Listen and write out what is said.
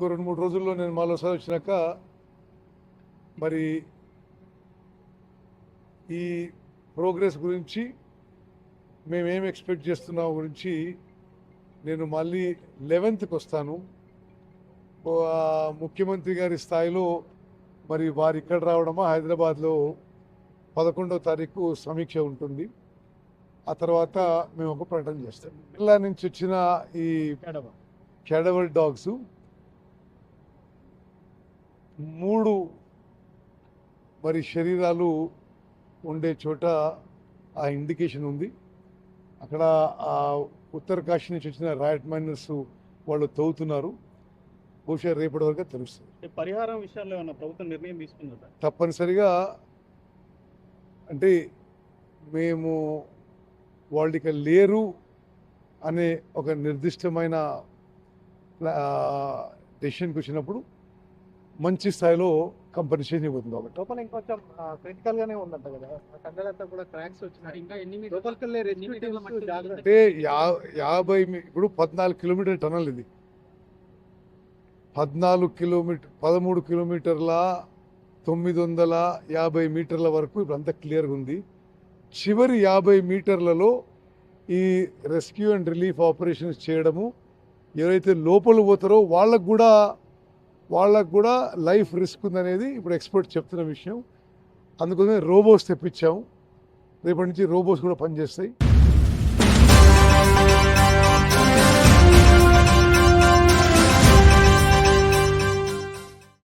ఇంకో 2-3 రోజుల్లో నేను మరోసారి వచ్చినాక మరి ఈ ప్రోగ్రెస్ గురించి మేమేం ఎక్స్పెక్ట్ చేస్తున్నాం గురించి నేను మళ్ళీ 11th వస్తాను. ముఖ్యమంత్రి గారి స్థాయిలో మరి వారు ఇక్కడ రావడమా, హైదరాబాద్లో 11వ తారీఖు సమీక్ష ఉంటుంది. ఆ తర్వాత మేము ఒక ప్రకటన చేస్తాం. జిల్లా నుంచి వచ్చిన ఈ క్యాడవల్ డాగ్స్ 3 మరి శరీరాలు ఉండే చోట ఆ ఇండికేషన్ ఉంది. అక్కడ ఆ ఉత్తరకాశీ నుంచి వచ్చిన రైట్ మైనర్స్ వాళ్ళు తవ్వుతున్నారు. బహుశా రేపటి వరకు తెలుస్తుంది. పరిహారం విషయాల్లో ఏమైనా ప్రభుత్వం నిర్ణయం తీసుకుందా? తప్పనిసరిగా అంటే మేము వాళ్ళు ఇక లేరు అనే ఒక నిర్దిష్టమైన డెసిషన్కి వచ్చినప్పుడు మంచి స్థాయిలో కంపెన్సేషన్ ఇవ్వతుంది. కాబట్టి లోపల ఇంకొంచెం క్రిటికల్ గానే ఉందంట కదా, కండలంతా కూడా క్రాక్స్ వచ్చినాయి. ఇంకా ఎన్ని లోపలికి వెళ్ళే అంటే 50 ఇప్పుడు 14 కిలోమీటర్ టనల్ ఇది. 13 కిలోమీటర్ల 950 మీటర్ల వరకు ఇప్పుడు అంతా క్లియర్గా ఉంది. చివరి 50 మీటర్లలో ఈ రెస్క్యూ అండ్ రిలీఫ్ ఆపరేషన్స్ చేయడము, ఎవరైతే లోపల పోతారో వాళ్ళకు కూడా లైఫ్ రిస్క్ ఉందనేది ఇప్పుడు ఎక్స్పర్ట్ చెప్తున్న విషయం. అందుకోసమే రోబోస్ తెప్పించాము. రేపటి నుంచి రోబోస్ కూడా పనిచేస్తాయి.